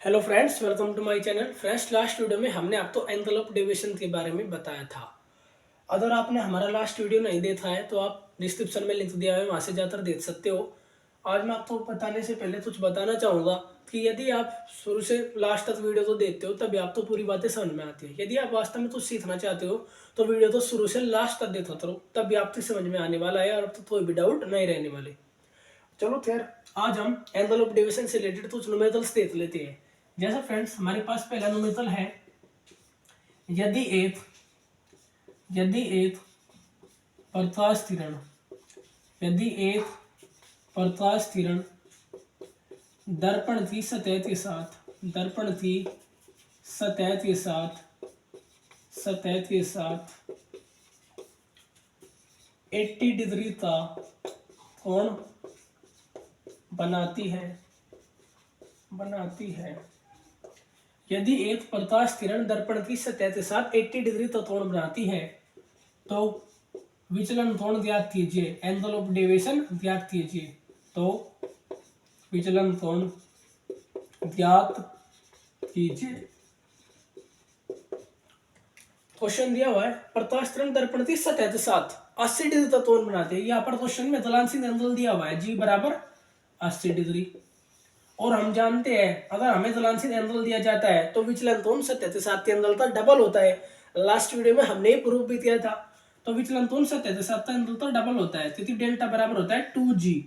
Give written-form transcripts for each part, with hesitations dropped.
Hello friends, welcome to my channel. Friends, last video में हमने आपको एनवेलप डेविएशन के बारे में बताया था। अगर आपने हमारा लास्ट वीडियो नहीं देखा है तो आप डिस्क्रिप्शन में लिंक दिया है, वहां से जाकर देख सकते हो। आज मैं आपको बताने से पहले कुछ बताना चाहूँगा कि यदि आप शुरू से लास्ट तक वीडियो को देखते हो तभी आपको पूरी बातें समझ में आती है। यदि आप वास्तव में कुछ सीखना चाहते हो तो वीडियो तो शुरू से लास्ट तक देखते रहो, तभी आपको समझ में आने वाला है और अब तो कोई भी डाउट नहीं रहने वाले। चलो फिर आज हम एनवेलप डेविएशन से रिलेटेड कुछ न्यूमेरिकल्स देख लेते हैं। जैसा फ्रेंड्स, हमारे पास पहला न्यूमेरिकल है, यदि एक प्रकाश किरण यदि एक प्रकाश किरण दर्पण की सतह के साथ 80 डिग्री का कोण बनाती है। यदि एक प्रकाश किरण दर्पण की सतह के साथ 80 डिग्री का कोण बनाती है तो विचलन कोण ज्ञात कीजिए, एंगल ऑफ डेविएशन ज्ञात कीजिए। तो विचलन कोण ज्ञात कीजिए। क्वेश्चन दिया हुआ है, प्रकाश किरण दर्पण की सतह के साथ 80 डिग्री का कोण बनाते हैं। यहाँ पर क्वेश्चन में गलांशिक एंगल दिया हुआ है, जी बराबर 80 डिग्री। और हम जानते हैं अगर हमें गलांशिक एंगल दिया जाता है तो विचलन कोण सतह के साथ के एंगल का डबल होता है। लास्ट वीडियो में हमने प्रूफ भी किया था। तो विचलन कोण सतह के साथ का एंगल का डबल होता है, क्योंकि डेल्टा बराबर होता है 2g।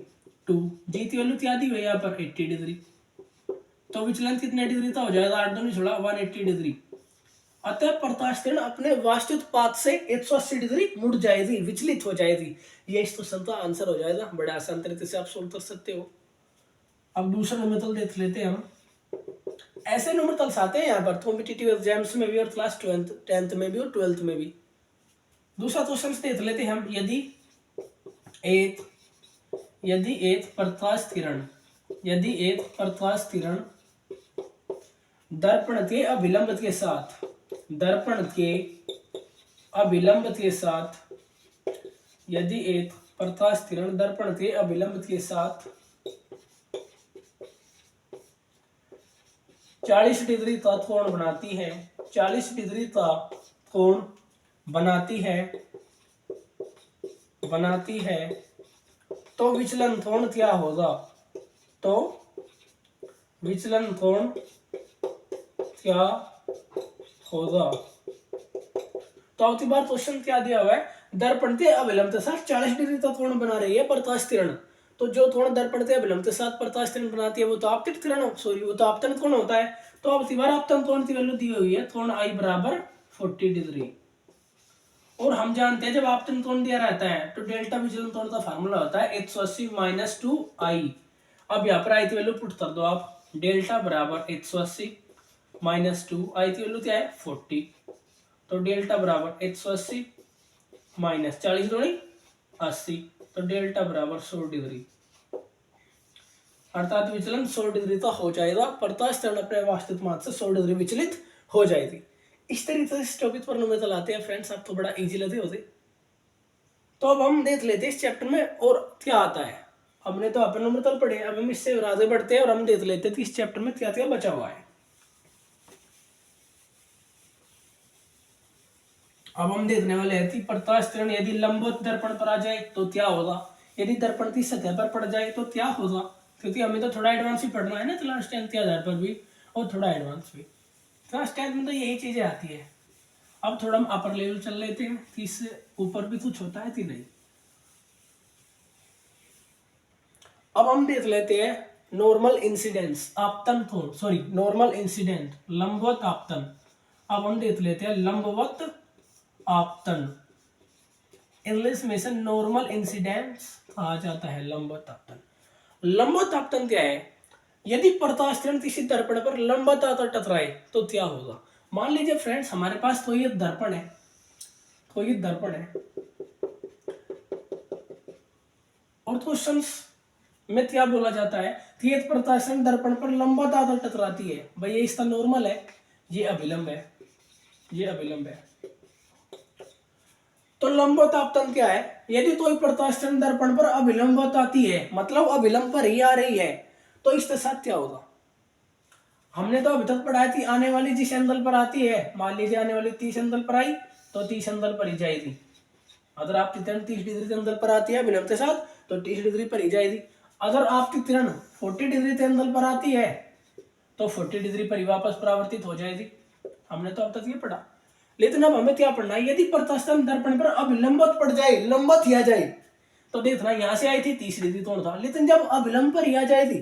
2g की वैल्यू क्या दी हुई है यहाँ पर 80 डिग्री। तो विचलन कितने डिग्री का हो जाएगा, 8 दूनी 16, 180 डिग्री। अतः प्रकाश किरण अपने वास्तविक पाथ से 180 डिग्री मुड़ जाएगी, विचलित हो जाएगी। ये इस क्वेश्चन का आंसर हो जाएगा। बड़े आसान तरीके से आप सोल्व कर सकते हो। अब दूसरा न्यूमेरिकल देख लेते हैं हम। ऐसे न्यूमेरिकल्स आते हैं यहाँ पर कॉम्पिटिटिव एग्जाम्स में भी और क्लास 10th में भी और 12th में भी। दूसरा क्वेश्चन देख लेते हैं हम। यदि एक प्रकाश किरण दर्पण के अभिलंब के साथ 40 डिग्री का कोण बनाती है, 40 डिग्री का कोण बनाती है तो विचलन कोण क्या होगा? तो अब की बार क्वेश्चन क्या दिया हुआ है, दर्पण के अभिलंब के साथ 40 डिग्री का कोण बना रही है प्रकाश किरण। तो जो कोण दर्पण के अभिलंब के साथ प्रकाश किरण बनाती है वो तो आपतित किरण वो तो आपतन कोण होता है। तो अब की बार आपतन कोण की वैल्यू दी हुई है, कोण I बराबर 40 डिग्री। और हम जानते हैं जब आपतन कोण दिया रहता है तो डेल्टा विचलन कोण का फार्मूला होता है 180 माइनस 2I। अब यहाँ पर I की वैल्यू पुट कर दो आप, डेल्टा बराबर 180 माइनस 2I की वैल्यू क्या है 40। तो डेल्टा बराबर 180 माइनस 40 दूनी 80, तो डेल्टा बराबर 100 डिग्री। अर्थात विचलन 100 डिग्री का हो जाएगा। प्रकाश किरण अपने वास्तविक मात्रा से 100 डिग्री विचलित हो जाएगी। इस तरीके से इस टॉपिक पर न्यूमेरिकल आते हैं फ्रेंड्स, आपको बड़ा इजी लगे होते। तो अब हम देख लेते हैं इस चैप्टर में और क्या आता है। हमने तो अपन न्यूमेरिकल पढ़े, अब हम इससे आगे बढ़ते हैं और हम देख लेते हैं कि इस चैप्टर में क्या क्या बचा हुआ है। अब हम देखने वाले हैं कि प्रकाश किरण यदि लंबवत दर्पण पर आ जाए तो क्या होगा, यदि दर्पण की सतह पर पड़ जाए तो क्या होगा। क्योंकि हमें तो थोड़ा एडवांस ही पढ़ना है ना, क्लास 10 के आधार पर भी और थोड़ा एडवांस भी। क्लास 10 में तो यही चीजें आती है। अब थोड़ा हम अपर लेवल चल लेते हैं कि इससे ऊपर भी कुछ होता है कि नहीं। अब हम देख लेते हैं नॉर्मल इंसिडेंस आपतन कोण, नॉर्मल इंसिडेंट लंबवत आपतन। अब हम देख लेते हैं लंबवत आपतन, इंग्लिश में से नॉर्मल इंसिडेंस कहा जाता है लंबवत आपतन। लंबवत आपतन क्या है, यदि प्रकाश किरण किसी दर्पण पर लंबवत आकर टकराए तो क्या होगा। मान लीजिए फ्रेंड्स हमारे पास कोई एक दर्पण है, और क्वेश्चंस में क्या बोला जाता है कि एक प्रकाश किरण दर्पण पर लंबवत आकर टकराती है। भाई ये इसका नॉर्मल है, ये अभिलंब है, तो लंबवत आपतन क्या है, यदि कोई प्रकाश किरण दर्पण पर अभिलंबवत आती है, मतलब अभिलंब पर ही आ रही है, तो इसके साथ क्या होगा। हमने तो अभी तक पढ़ाई थी आने वाली जिस एंगल पर आती है, मान लीजिए आने वाली 30 एंगल पर आई तो 30 एंगल पर ही जाएगी। अगर आपकी तिरण 30 डिग्री के एंगल पर आती है अभिलंब के साथ तो 30 डिग्री पर ही जाएगी। अगर आपकी तिरण 40 डिग्री के एंगल पर आती है तो 40 डिग्री पर ही वापस परावर्तित हो जाएगी। हमने तो अब तक ये पढ़ा। लेकिन अब हमें क्या पढ़ना है, यदि प्रत्यास्थान दर्पण पर अभिलंबत पड़ जाए, लंबत ही आ जाए, तो देखना यहां से आई थी 30 डिग्री कोण था, लेकिन जब अभिलंब पर ही आ जाएगी,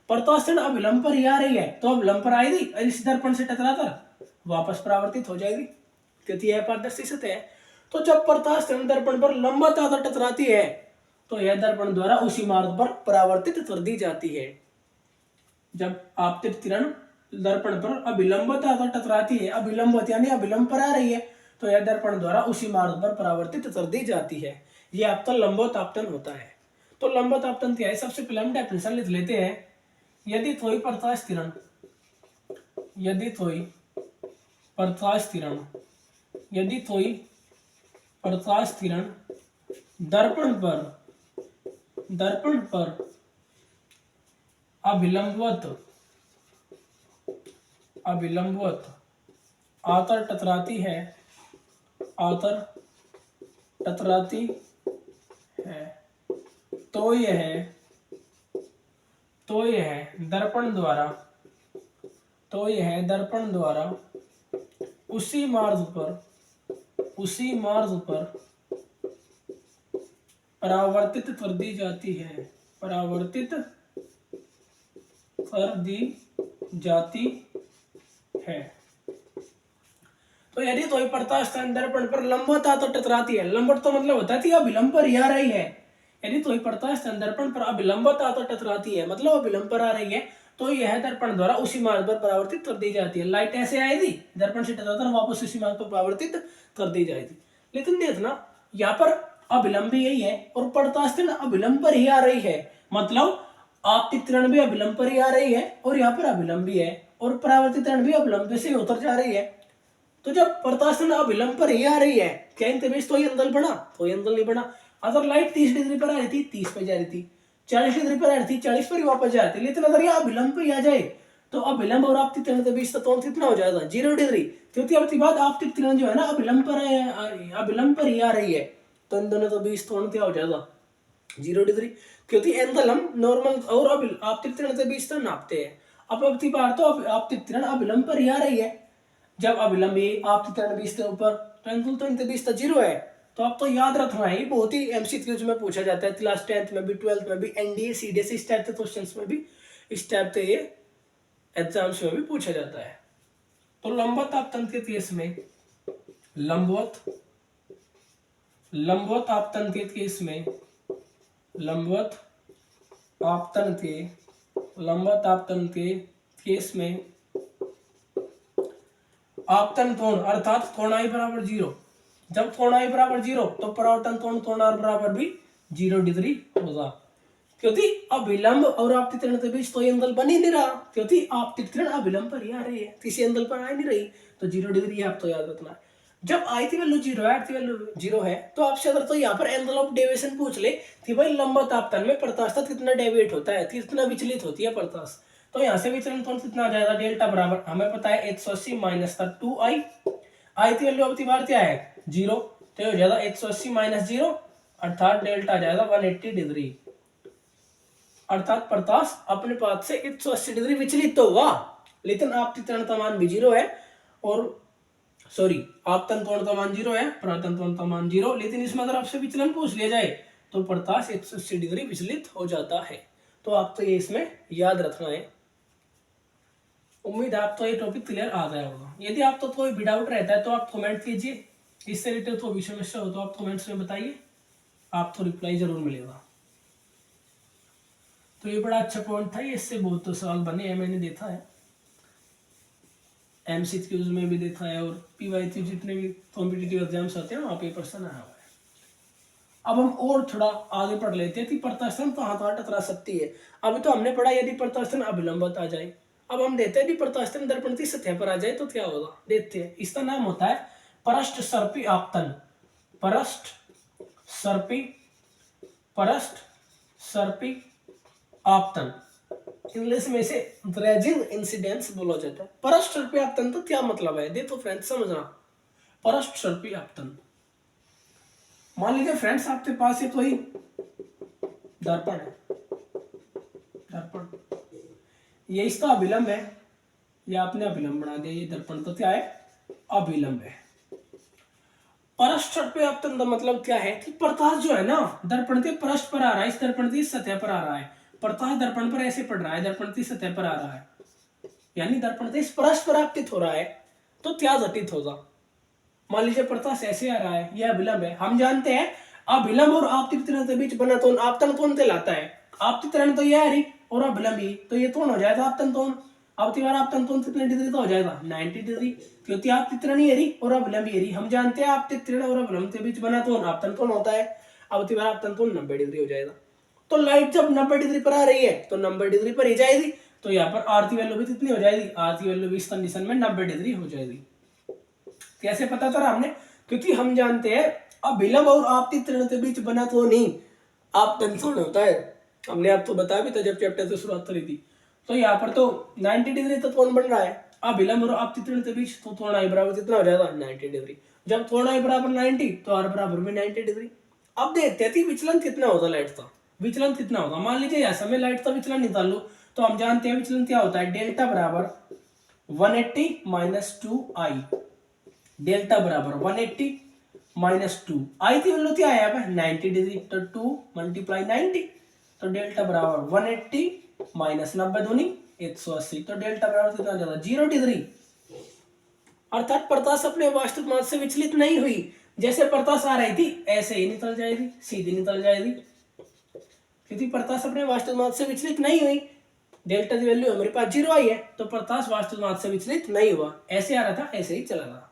प्रत्यास्थान अभिलंब पर ही आ रही है तो अभिलंब पर आएगी और इस दर्पण से टकराकर वापस परावर्तित हो जाएगी, क्योंकि यह पारदर्शी सतह है। तो जब प्रत्यास्थान दर्पण पर लंबत आकर टकराती है तो यह दर्पण द्वारा उसी मार्ग पर परावर्तित कर दी जाती है। जब आपतित किरण दर्पण पर अभिलंबत आकर टकराती है, अभिलंबत यानी अभिलंब पर आ रही है, तो यह दर्पण द्वारा उसी मार्ग पर परावर्तित कर दी जाती है। यह आपका लंबवत आपतन होता है। तो लंबवत आपतन क्या है, सबसे पहले हम डेफिनेशन लिख लेते हैं। यदि कोई प्रकाश किरण, यदि कोई प्रकाश किरण, यदि कोई प्रकाश किरण दर्पण पर अभिलंबवत आकर टकराती है, आकर टकराती है, तो यह दर्पण द्वारा उसी मार्ग पर परावर्तित कर दी जाती है, परावर्तित कर दी जाती है। तो यदि कोई प्रकाशस्थान दर्पण पर लंबवत आकर टकराती है, लंबवत तो मतलब होता है कि अभिलंब पर ही आ रही है। यदि कोई प्रकाशस्थान दर्पण पर अभिलंबत आकर टकराती है, मतलब अभिलंब पर आ रही है, तो यह दर्पण द्वारा उसी मार्ग पर परावर्तित कर दी जाती है। लाइट ऐसे आएगी, दर्पण से टकराकर वापस उसी मार्ग पर परावर्तित कर दी जाएगी। लेकिन देखना यहाँ पर अभिलंब यही है और प्रकाशस्थान अभिलंब पर ही आ रही है, मतलब आपतित किरण भी अभिलंब पर ही आ रही है और यहाँ पर अभिलंब भी है और परावर्तित किरण भी अभिलंब से उतर जा रही है। तो जब प्रकाशन अभिलंब पर ही आ रही है, क्या इनके बीच कोई एंगल बना? कोई एंगल नहीं बना। अगर लाइट 30 डिग्री पर आ रही थी 30 पे जा रही थी, 40 डिग्री पर आ रही थी 40 पर ही वापस जा रही थी। लेकिन अगर यह अभिलंब पर ही आ जाए तो अभिलंब और आपतित किरण के बीच कोण कितना हो जाएगा? 0 डिग्री, क्योंकि अब की बात आपतित किरण जो है ना अभिलंब पर ही आ रही है, तो इन दोनों के बीच कोण क्या हो जाएगा? 0 डिग्री, क्योंकि एंगल हम नॉर्मल और आपतित किरण के बीच तो नापते हैं। अब की बार तो आपतित किरण अभिलंब पर ही आ रही है, जब अभिलंब आपतित किरण 20 के ऊपर, तो एंगल तो इनके बीच 0 है। तो आप तो याद रखना है, बहुत ही एमसीक्यूज में पूछा जाता है, क्लास 10th में भी, 12th में भी, एनडीए सीडीएस इस टाइप के क्वेश्चंस में भी, इस टाइप के ये एग्जाम्स में भी पूछा जाता है। तो लंबवत आपतन के केस में, लंबवत आपतन के केस में, लंबवत आपतन के केस में आपतन कोण अर्थात कोण आई बराबर 0, जब कोण आई बराबर 0 तो परावर्तन कोण आर बराबर भी 0 डिग्री होगा, क्योंकि अभिलंब और आपतित किरण के बीच तो एंगल बन ही नहीं रहा, क्योंकि आपतित किरण अभिलंब पर ही आ रही है, किसी एंगल पर आ नहीं रही, तो 0 डिग्री आप तो याद रखना है। जब आई थी वैल्यू 0 है, थी वैल्यू 0 है, तो आपसे अगर तो यहाँ पर एंगल ऑफ डेविएशन पूछ ले कि भाई लंबवत आपतन में प्रकाश कितना डेविएट होता है, कितना विचलित होती है प्रकाश, तो यहाँ से विचलन कोण कितना आ जाएगा? डेल्टा बराबर हमें पता है 180 माइनस 2i, आई थी वैल्यू अपनी बार क्या है? 0, तो हो जाएगा 180 माइनस 0 अर्थात डेल्टा आ जाएगा 180 डिग्री, अर्थात प्रकाश अपने पास से 180 डिग्री विचलित तो हुआ, लेकिन आपतित किरण का मान भी 0 है, और सॉरी आपतन कोण का मान 0 है, परावर्तन कोण का मान 0, लेकिन इसमें अगर आपसे विचलन पूछ लिया जाए तो प्रकाश 180 डिग्री विचलित हो जाता है। तो आपको ये इसमें याद रखना है। उम्मीद है आपको ये टॉपिक क्लियर आ गया होगा। यदि आपको कोई भी डाउट रहता है तो आप कमेंट कीजिए, इससे रिलेटेड कोई भी समस्या हो तो आप कमेंट्स में बताइए, आपको रिप्लाई जरूर मिलेगा। तो ये बड़ा अच्छा पॉइंट था, इससे बहुत तो सवाल बने हैं, मैंने देखा है, एमसीक्यूज में भी देखा है और पीवाईक्यू जितने भी कॉम्पिटिटिव एग्जाम्स आते हैं वहाँ पे प्रश्न आया हुआ है। अब हम और थोड़ा आगे पढ़ लेते हैं कि प्रत्यास्थान कहाँ टकरा सकती है। अभी तो हमने पढ़ा यदि प्रत्यास्थान अभिलंबत आ जाए, अब हम देखते हैं यदि प्रत्यास्थान दर्पण की सतह पर आ जाए तो क्या होगा, देखते हैं। इसका नाम होता है परस्ट सर्पी आपतन, परस्ट सर्पी आपतन। इंग्लिश में इसे ड्रेजिंग इंसिडेंस बोला जाता है। परस्ट सर्पी आपतन तो क्या मतलब है, देखो फ्रेंड्स समझना। परस्ट सर्पी आपतन, मान लीजिए फ्रेंड्स आपके पास ये कोई दर्पण है, दर्पण, ये इसका अभिलंब है, या आपने अभिलंब बना दिया, ये दर्पण तो क्या है, अभिलंब है। परस्ट सर्पी आपतन का मतलब क्या है कि प्रकाश जो है ना दर्पण के पृष्ठ पर आ रहा है, इस दर्पण की सतह पर आ रहा है, प्रकाश दर्पण पर ऐसे पड़ रहा है, दर्पण की सतह पर आ रहा है, यानी दर्पण के इस पृष्ठ पर आपतित हो रहा है, तो क्या घटित होगा। मान लीजिए प्रकाश ऐसे आ रहा है, यह अभिलंब है, हम जानते हैं अभिलंब और आपतित किरण के बीच बना कोण आपतन कोण कहलाता है। आपतित किरण तो यह है और अभिलंब ही, तो ये कोण हो जाएगा आपतन कोण। आपती बार आपतन कोण कितने डिग्री का हो जाएगा, 90 डिग्री, क्योंकि आपतित किरण ये रही और अभिलंब ये रही। हम जानते हैं आपतित किरण और अभिलंब के बीच बना कोण आपतन कोण होता है। आपती बार आपतन कोण 90 डिग्री हो जाएगा। तो लाइट जब 90 डिग्री पर आ रही है तो 90 डिग्री पर ही जाएगी, तो यहाँ पर आर की वैल्यू भी कितनी हो जाएगी, आर की वैल्यू भी इस कंडीशन में 90 डिग्री हो जाएगी। कैसे पता करा हमने, क्योंकि हम जानते हैं अभिलंब और आपतित किरण के बीच बना तो नहीं आपतन कोण होता है। हमने आपको बताया भी था जब चैप्टर से शुरुआत करी थी। तो यहाँ पर तो 90 डिग्री तो कोण बन रहा है अभिलंब और आपतित किरण के बीच, तो कोण आई बराबर कितना हो जाएगा, 90 डिग्री। जब कोण आई बराबर 90 तो आर बराबर भी 90 डिग्री। अब देखते हैं विचलन कितना होगा लाइट का, विचलन कितना होगा। मान लीजिए यहाँ समय लाइट का विचलन निकाल लो, तो हम जानते हैं विचलन क्या होता है, डेल्टा बराबर 180 माइनस 2i, डेल्टा बराबर 180 माइनस 2, आई की वैल्यू क्या है यहाँ पे 90 डिग्री, तो 2 मल्टीप्लाई 90, तो डेल्टा बराबर 180 माइनस 90 दूनी 180, तो डेल्टा बराबर कितना जाता है 0 डिग्री। अर्थात प्रकाश अपने वास्तविक मान से विचलित नहीं हुई, जैसे प्रकाश आ रही थी ऐसे ही निकल जाएगी, सीधी निकल जाएगी, क्योंकि प्रकाश अपने वास्तविक मान से विचलित नहीं हुई। डेल्टा की वैल्यू हमारे पास 0 आई है, तो प्रकाश वास्तविक मान से विचलित नहीं हुआ, ऐसे आ रहा था ऐसे ही चला रहा।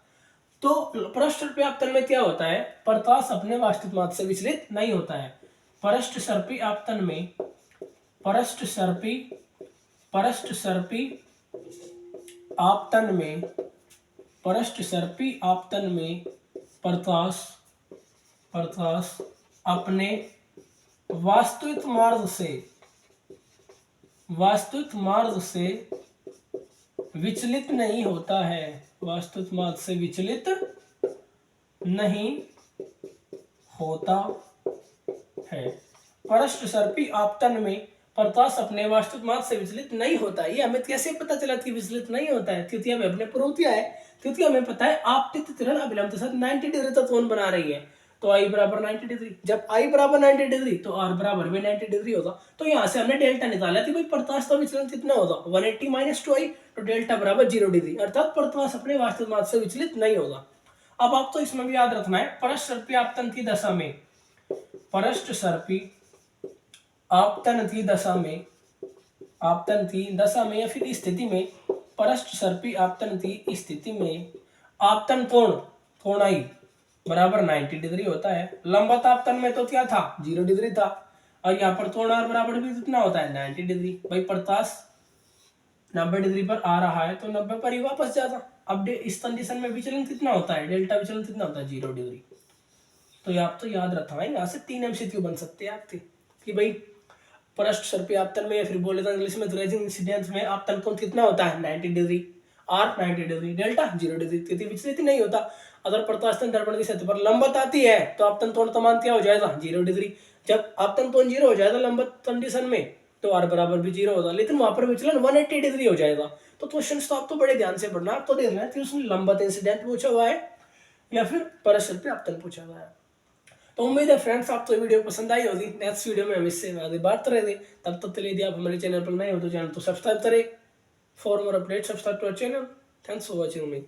तो पृष्ठ सर्पी आपतन में क्या होता है, प्रकाश अपने वास्तविक मात्रा से विचलित नहीं होता है। पृष्ठ सर्पी आपतन में, पृष्ठ सर्पी आपतन में, पृष्ठ सर्पी आपतन में प्रकाश अपने वास्तविक मार्ग से विचलित नहीं होता है, वास्तविक मार्ग से विचलित नहीं होता है। पृष्ठ सर्पी आपतन में प्रकाश अपने वास्तविक मार्ग से विचलित नहीं होता है। ये हमें कैसे पता चला कि विचलित नहीं होता है, क्योंकि हमें अपने प्रूव किया है, क्योंकि हमें पता है आपतित किरण अभिलंब के साथ 90 डिग्री तक कोण बना रही है, तो आई बराबर 90 डिग्री। जब आई बराबर 90 डिग्री तो आर बराबर भी 90 डिग्री होगा। तो यहाँ से हमने डेल्टा निकाला कि भाई प्रकाश का विचलन कितना होगा 180 माइनस 2i, तो डेल्टा बराबर 0 डिग्री, अर्थात प्रकाश अपने वास्तविक मार्ग से विचलित नहीं होगा। अब आपको इसमें भी याद रखना है, पृष्ठ सर्पी आपतन की दशा में, पृष्ठ सर्पी आपतन की दशा में या फिर स्थिति में, पृष्ठ सर्पी आपतन की स्थिति में आपतन कोण आई बराबर 90 डिग्री होता है। लंबवत आपतन में तो क्या था 0 डिग्री था, और यहाँ पर कोण आर बराबर भी कितना होता है 90 डिग्री। भाई प्रकाश 90 डिग्री पर आ रहा है तो 90 पर ही वापस जाता। अब इस कंडीशन में विचलन कितना होता है, डेल्टा विचलन कितना होता है 0 डिग्री। तो ये आप तो याद रखना है, यहाँ से 3 MCQ बन सकते हैं आपके कि भाई पृष्ठ सर्पी आपतन में, या फिर बोले तो इंग्लिश में ड्रेजिंग इंसिडेंस में आपतन कोण कितना होता है 90 degree, or 90 degree, delta 0 degree, क्योंकि विचलित नहीं होता। अगर प्रकाश दर्पण की सतह पर लंबवत आती है तो आपतन कोण समान क्या हो जाएगा 0 डिग्री। जब आपतन कोण 0 हो जाएगा लंबवत कंडीशन में, तो आर बराबर भी 0 होगा, लेकिन वहां पर विचलन 180 डिग्री हो जाएगा। तो क्वेश्चन तो आप तो बड़े ध्यान से पढ़ना, आपको देखना है कि उसमें लंबवत इंसिडेंट पूछा हुआ है या फिर पृष्ठ सर्पी आपतन पूछा हुआ है। तो उम्मीद है फ्रेंड्स आपको ये वीडियो पसंद आई होगी। नेक्स्ट वीडियो में हम इससे आगे बात करेंगे। तब तक के लिए यदि आप हमारे चैनल पर नए हो तो चैनल को सब्सक्राइब करें। For more update subscribe to our channel. Thanks for watching me.